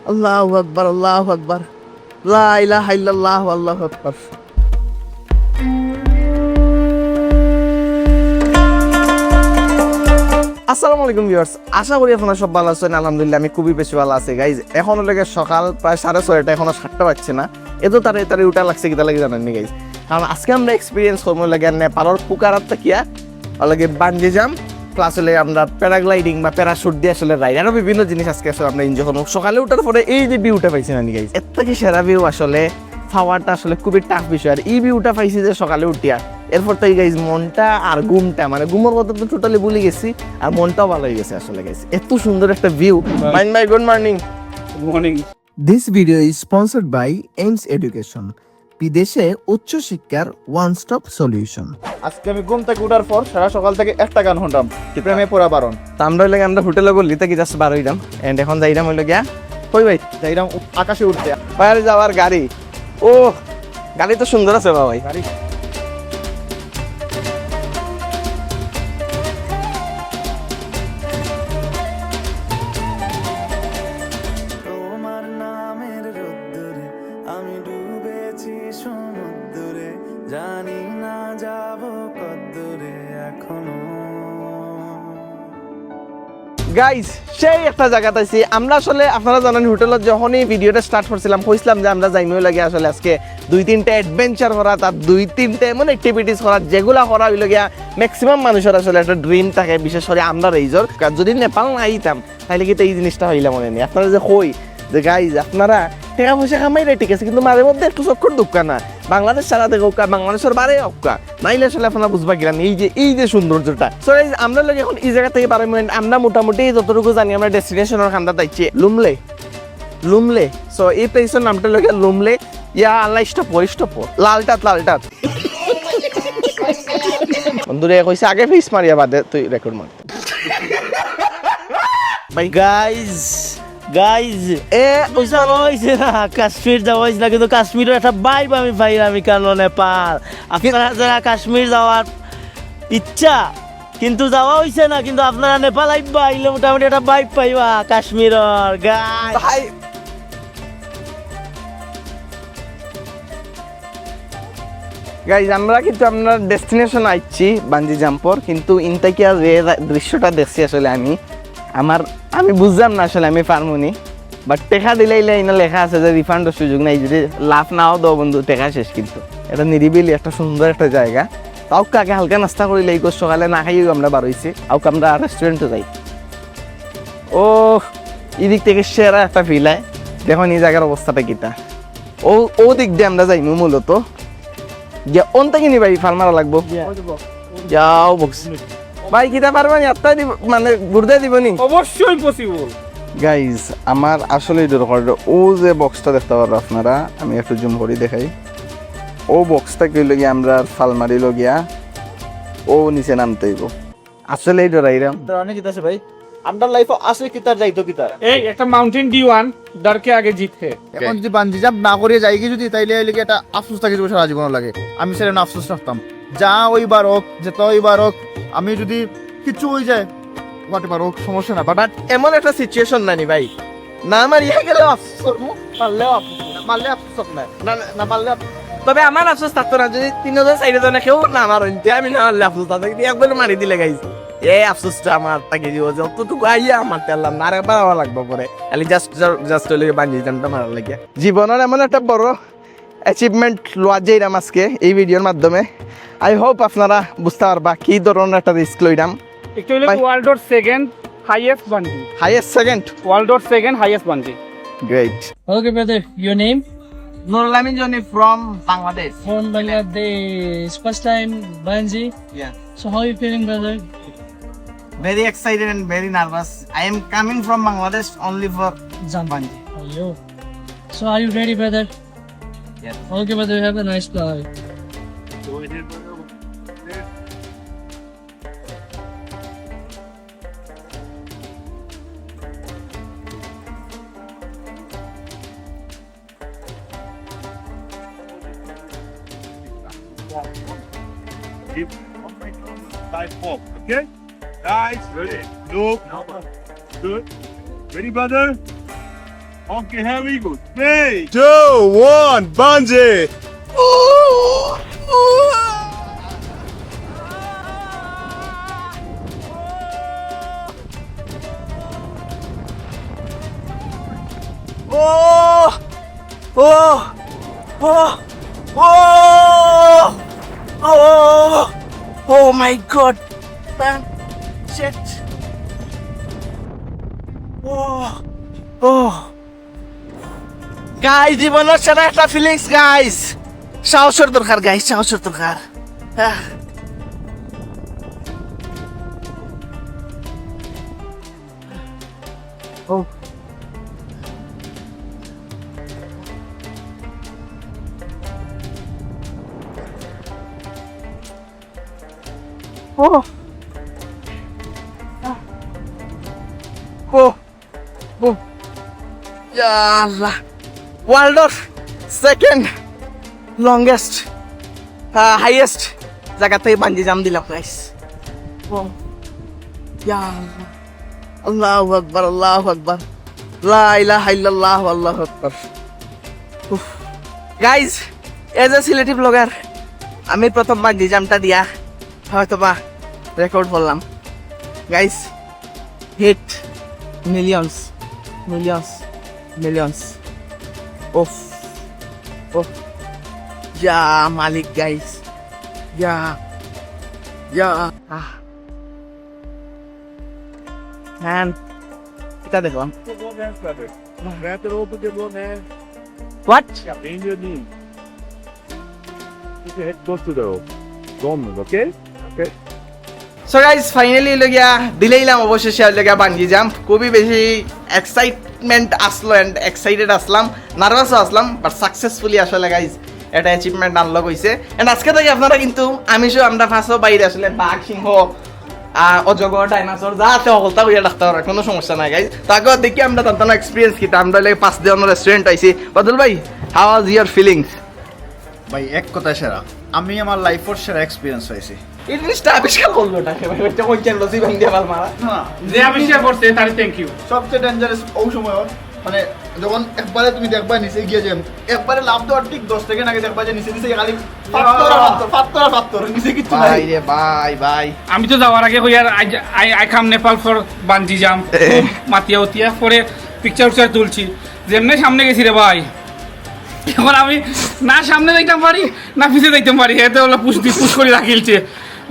আল্লাহু আকবার, আল্লাহু আকবার, লা ইলাহা ইল্লাল্লাহ, আল্লাহু আকবার। আসসালামু আলাইকুম ভিউয়ার্স, আশা করি আপনারা সব ভালো আছেন। আলহামদুলিল্লাহ আমি খুবই বেশি ভালো আছি গাইজ। এখন লাগে সকাল প্রায় 6:30, এখনো 7টা বাজছে না। এত তাড়াতাড়ি উঠা লাগছে কিতা লাগে জানেননি গাইজ? কারণ আজকে আমরা এক্সপিরিয়েন্স করবো লাগে নেপালের পুকারাত থাকিয়া লাগে বাঞ্জি জাম্প, প্লাস হলে আমরা প্যারাগ্লাইডিং বা প্যারাশুট দিয়ে আসলে রাইড, আরো বিভিন্ন জিনিস আজকে আসলে আমরা এনজয় করবো। সকালে উঠার পরে এই যে ভিউটা পাইছি না গাইজ, এর থেকে সেরা ভিউ আসলে পাওয়াটা আসলে খুবই টাফ বিষয়। আর এই ভিউটা পাইছি যে সকালে উঠিয়া, এরপর তো গাইজ মনটা আর ঘুমটা, মানে ঘুমের কথা তো টোটালি ভুলে গেছি, আর মনটাও ভালো হয়ে গেছে আসলে গাইজ। এত সুন্দর একটা ভিউ। মাইন ভাই, good morning. Good morning. This video is sponsored by AIMS Education, বিদেশে উচ্চ শিক্ষার ওয়ান স্টপ সলিউশন। আজকে আমি ঘুম থেকে উঠার পর সারা সকাল থেকে একটা গান শুনলাম, প্রেমে পড়া বারণ। তো আমরা লাগে আমরা হোটেলে বললি তাকি জাস্ট বার হইলাম, এন্ড এখন যাইলাম হইলো গিয়া কই ভাই যাইলাম আকাশে উঠতে। বাইরে যাওয়ার গাড়ি। ও গাড়ি তো সুন্দর আছে বাবা ভাই। গাড়ি তোমার নামের রোদ্দুরে আমি ডুবেছি সমুদ্রে, জানি না যাব কদ্দুরে এখনো। গাইস সেই একটা জায়গা আছি আমরা। আসলে আপনারা জানেন হোটেলত যখনই ভিডিওটা স্টার্ট করছিলাম কইছিলাম যে আমরা যাইমেও লাগে আসলে আজকে 2-3টা অ্যাডভেঞ্চার করা, তার 2-3টা এমন অ্যাক্টিভিটিস করা যেগুলা করা হইল গিয়া ম্যাক্সিমাম মানুষের আসলে একটা ড্রিম থাকে, বিশেষ করে আমরা রেইজর। যদি নেপাল না আইতাম তাহলে কিন্তু এই জিনিসটা হইলে মনে নেই। আপনারা যে কই যে গাইজ আপনারা টাকা পয়সা কামাইলে ঠিক আছে, কিন্তু মাঝে মধ্যে একটু চক্কর দুঃখা না, বাংলাদেশ ছাড়া দেখো বাংলাদেশের বারে অক্কা নাইলে আসলে আপনারা বুঝবা গেলাম এই যে সৌন্দর্যটা। সো আমরা লোক এখন এই জায়গা থেকে 12 মিনিট, আমরা মোটামুটি যতটুকু জানি আমরা ডেস্টিনেশনের খান্দা তাইছি লুমলে। সো এই প্লেসের নামটা লোক লুমলে, ইয়া আল্লাহ স্টপ লালটাত বন্ধুরে কইছে আগে ফিস মারিয়া বাদে তুই রেকর্ড মার ভাই। গাইজ পয়সা হয়েছে না, কাশ্মীর যাওয়া হয়েছে না, কিন্তু কাশ্মীরের একটা বাইব আমি পাইলাম কেন নেপাল। আপনারা যারা কাশ্মীর যাওয়ার ইচ্ছা কিন্তু যাওয়া হয়েছে না, কিন্তু আপনারা নেপাল আইবা, আইলে মোটামুটি একটা বাইব পাইবা কাশ্মীরের। গাইজ আমরা কিন্তু আমরা ডেস্টিনেশন আইছি বাঞ্জি জাম্পর, কিন্তু ইনতাকিয়া যে দৃশ্যটা দেখছি আসলে আমি বুঝলাম না আসলে আমি পারমুনি। বাট টেকা দিলে ইনা লেখা আছে যে রিফান্ডের সুযোগ নাই, যদি লাভ নাও দাও বন্ধু টেকা শেষ। কিন্তু এটা নিরিবিলি একটা সুন্দর একটা জায়গা। তাও কাকে হালকা নাস্তা করিলে এই সকালে না খাইও আমরা বার হইছি, আও আমরা রেস্টুরেন্টে যাই। ও এদিক থেকে সেরা একটা ফিল হয়। দেখুন এই জায়গার অবস্থাটা কিটা। ও দিক দিয়ে আমরা যাই মূলত যে অন থেকে নি ভাই ফার্মারা লাগবো। যাও বক্স ভাই কিতা পারবেন আত্মা দিব, মানে ঘুরতে দিবনি? অবশ্যই পসিবল। গাইজ আমার আসলে দরকার ও যে বক্সটা দেখতে পারো আপনারা, আমি একটু জুম করে দেখাই। ও বক্সটা কইল গিয়া আমরা ফালমারি লগিয়া ও নিচে নামতে হইব। আসলে এই ডরাইরাম অনেক কিতা আছে ভাই, আপনার লাইফে আসলে কিতার যাইতো কিতার। এই একটা মাউন্টেন ডিওয়ান ডরকে আগে জিত হে। এখন যদি বাঞ্জি জাম্প না করিয়ে যাই কি যদি, তাইলে লিখে একটা আফসোস থাকে সারা জীবন লাগে। আমি সেটা না আফসোস রাখতাম, যা ওইবার হোক যেটা ওইবার হোক, আমি যদি কিছু হয়ে যায় হোয়াটএভার হোক সমস্যা না। বাট এমন একটা সিচুয়েশন নানি ভাই, না আমার ইয়া গেলে আফসোস করবো, পারলেও মারলে আফসোস না পারলে। তবে আমার আফসোস থাকতো না যদি 3,000-4,000 কেউ না আমার হইতে, আমি না মারলে আফসোস থাকতো, কিন্তু একবার মারি দিলে গাইছে এই আফসোসটা আমার তাকে দিব যে অতটুকু আইয়া আমার তেলাম না, আরেকবার আমার লাগবে পরে খালি জাস্ট হলে বাঞ্জি জাম্পটা মারার লাগে। জীবনের এমন একটা বড় অ্যাচিভমেন্ট লওয়া যাইরাম আজকে এই ভিডিওর মাধ্যমে। আই হোপ আপনারা বুঝতে পারবা কি ধরনের একটা রিস্ক লইলাম। একটু হলো ওয়ার্ল্ডর সেকেন্ড হাইয়েস্ট বানজি, সেকেন্ড ওয়ার্ল্ডর second highest bungee. Great. Okay, brother, your name? Nurul Amin Joni from Bangladesh. From Bangladesh. First time bungee. Yeah. So how are you feeling, brother? Very excited and very nervous. I am coming from Bangladesh only for Jump. bungee. Are you? So are you ready, brother? Yes. Okay, brother, have a nice flight. Keep dive forward, okay? Guys, ready? Look. Good. Ready, brother? Okay, here we go. 3, 2, 1, bungee. Oh! Oh! Oh! Oh! Oh! Oh my god! Man! Shit! Oh! Oh! Guys, জীবনের সেরা একটা feelings guys. সাহসের দরকার guys, সাহসের দরকার। আহ। Oh. Oh. Oh. Oh. Ya Allah. World second longest highest জায়গাতে bungee জাম দিলাম guys. Oh. Ya Allah. Allahu Akbar, Allahu Akbar. La ilaha illallah, Allahu Akbar. Guys, as a Sylheti blogger আমি প্রথম bungee জামটা দিয়া হয়তো বা রেকর্ড করলাম guys. Hit millions millions millions ওফ ওফ যা মালিক গাইস যা যা ম্যান এটা দেখলাম Wrap it over the one hand. What Bend your knee. Keep your head close to the gomez, okay? Okay. So guys finally লগিয়া দিলেইলাম অবশেষে লগিয়া বানজি জাম্প। খুবই বেশি এক্সাইটমেন্ট আসলো এন্ড এক্সাইটেড আসলাম, নার্ভাসও আসলাম, বাট সাকসেসফুলি আসলে গাইস এটা অ্যাচিভমেন্ট আনলক হয়েছে। এন্ড আজকে থেকে আপনারা কিন্তু আমি সহ আমরা ফার্স্টও বাইরে আসলে বাঘ সিংহ অজগর ডাইনাসর যা আছে সকলটা হইয়া রাখতে পারো, কোনো সমস্যা নাই গাইস। তাকে দেখি আমরা তার এক্সপিরিয়েন্স কিতা আমরা লাগে 5 দিন রেস্টুরেন্ট আইছি। বদল ভাই, হাউ ওয়াজ ইওর ফিলিংস? ভাই এক কথা সেরা, আমি আমার লাইফের সেরা এক্সপিরিয়েন্স হয়েছে। এই জিনিসটা আবিষ্কার করলো টাকে ভাই, এটা কোন চ্যানেল লসি ভাঙ দিয়ে মারা না যে আবিষ্কার করছে তার থ্যাংক ইউ। সবচেয়ে ডেঞ্জারাস ওই সময় মানে যখন একবারে তুমি দেখবা নিচে গিয়ে যাম, একবারে লাভ দেওয়ার ঠিক 10 সেকেন্ড আগে দেখবা যে নিচে নিচে খালি পাত্তর নিচে কিছু ভাই নাই। রে ভাই ভাই, আমি তো যাওয়ার আগে here I come Nepal for bungee jump, মাতিয়া উতিয়া পরে পিকচার উকচার তুলছি, যেমনি সামনে গেছি রে ভাই। এখন আমি না সামনে যাইতাম পারি না পিছিয়ে যাইতাম পারি, হেতে হলো পুশ করে রাখিলছে,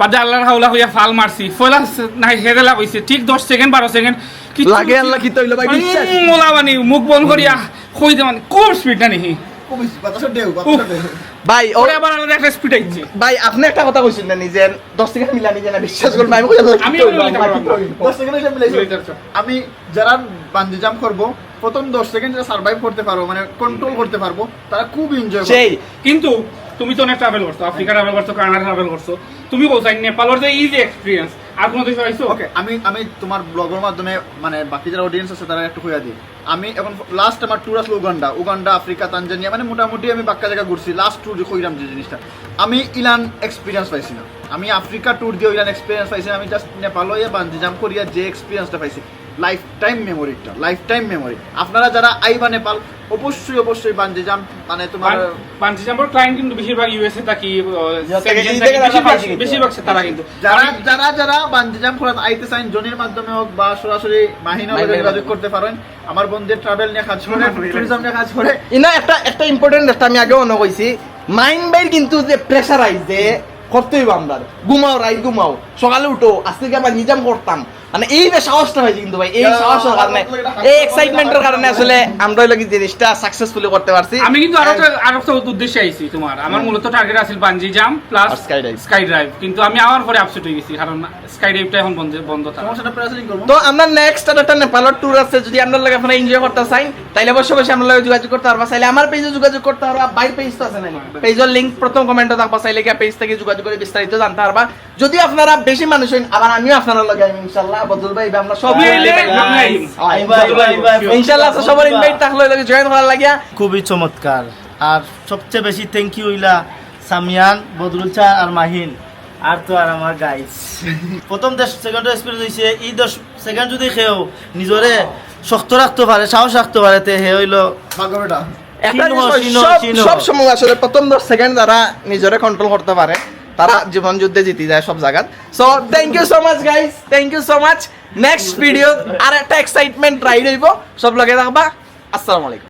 বাদে আল্লাহর হাওলা হইয়া ফাল মারছি, ফলা না হেতে লাভ হইছে ঠিক 10 সেকেন্ড 12 সেকেন্ড লাগে আল্লাহ কি তইলো ভাই বিশ্বাস। মোলা মানে মুখ বন্ধ করিয়া কইতে মানে কোন স্পিড না নিহি খুবই বাতাসের ঢেউ। ভাই ওরে আবার আলাদা একটা স্পিড আইছে। ভাই আপনি একটা কথা কইছেন না নিজের 10 সেকেন্ড মিলানি জানা বিশ্বাস করবেন আমি কইলাম আমি কি বলতে তইলো, পারবো না। 10 সেকেন্ড হিসাব মিলাইছো। আমি যারা বানজি জাম্প করব প্রথম 10 সেকেন্ড যারা সার্ভাইভ করতে পারবো মানে কন্ট্রোল করতে পারবো তারা খুব এনজয় করবে। সেই কিন্তু তুমি তো অনেক ট্রাভেল করছো, আফ্রিকা ট্রাভেল করছো, কানাডা ট্রাভেল করছো, তুমি বলছো নেপালের যে ইজি এক্সপিরিয়েন্স আর কোনো দেশে আইছো? ওকে, আমি তোমার ব্লগের মাধ্যমে মানে বাকি যারা অডিয়েন্স আছে তারা একটু হইয়া দিই। আমি এখন লাস্ট আমার ট্যুর আসলো উগান্ডা, আফ্রিকা, তানজানিয়া, মানে মোটামুটি আমি বাক্কা জায়গা ঘুরছি। লাস্ট ট্যুর যে কইরাম যে জিনিসটা আমি ইলান এক্সপিরিয়েন্স পাইছি না। আমি আফ্রিকা ট্যুর দিয়ে ইলান এক্সপিরিয়েন্স পাইছি, আমি জাস্ট নেপাল হইয়া বানজি জাম্প করিয়া যে এক্সপিরিয়েন্সটা পাইছি লাইফ টাইম মেমোরি, একটা লাইফ টাইম মেমোরি। আপনারা যারা আইবা নেপাল অবশ্যই বানজি জাম্প মানে তোমার বানজি জাম্পের ক্লায়েন্ট কিন্তু বেশিরভাগ ইউএসএ থাকি, বেশিরভাগ তারা কিন্তু যারা বানজি জাম্প করার আইতে চান জনির মাধ্যমে হোক বা সরাসরি মাহিনা যোগাযোগ করতে পারেন। আমার বন্ধুদের ট্রাভেল নিয়ে কাজ করে, ট্যুরিজম নিয়ে কাজ করে। ইনা একটা ইম্পর্টেন্ট একটা আমি আগেও মনে কইছি, মাইন্ড বাইর কিন্তু যে প্রেসারাইজ যে করতেই আমরা ঘুমাও রাই ঘুমাও সকালে উঠো আজকে আমরা নিজাম করতাম, মানে এই যে সাহসটা হয়েছে কিন্তু ভাই, এই সাহসের কারণে এই এক্সাইটমেন্টের কারণে আসলে আমরা ওই জিনিসটা সাকসেসফুলি করতে পারছি। আমি কিন্তু আরো একটা উদ্দেশ্যে আইছি তোমার, আমার মূলত টার্গেট আছিল bungee jump plus sky drive, কিন্তু আমি আওয়ার পরে আপসেট হয়ে গেছি কারণ স্কাই ড্রাইভটা এখন বন্ধ থাকে। সমস্যাটা প্যারাসেলিং করব। তো আমরা নেক্সট একটা নেপালের ট্যুর আছে, যদি আপনার লাগে আপনারা এনজয় করতে চাই তাইলে অবশ্যই আমরা লাগে যোগাযোগ করতে পারবা, চাইলে আমার পেজে যোগাযোগ করতে পারবা, বাইর পেজ তো আছে না, পেজের লিংক প্রথম কমেন্টে থাকবা, চাইলে কি পেজ থেকে যোগাযোগ করে বিস্তারিত জানতে পারবা। যদি আপনারা বেশি মানুষ হইন আবার আমিও আপনারা লাগে ইনশাআল্লাহ বদল ভাই আমরা সব ইনশাআল্লাহ সবার ইনভাইট থাকলে লাগে জয়েন করার লাগিয়া। খুবই চমৎকার। আর সবচেয়ে বেশি থ্যাংক ইউ ইলা সামিয়ান, বদরুল চা আর মাহিন, আর তো আর আমার গাইস প্রথম 10 সেকেন্ড এক্সপিরিয়েন্স হইছে এই 10 সেকেন্ড যদি খেও নিজরে শক্ত রাখতে পারে সাহস রাখতে পারে তে হে হইলো ভাগ্য বেটা একটা চিনো, জিনিস চিনো, সব- চিনো। সব সময় আসলে প্রথম 10 সেকেন্ড যারা নিজরে কন্ট্রোল করতে পারে তারা জীবন যুদ্ধে জিতে যায় সব জায়গায়। So thank you so much guys, thank you so much. Next video আর একটা এক্সাইটমেন্ট রাইড হইব, সব লগে থাকবা। আসসালামু আলাইকুম।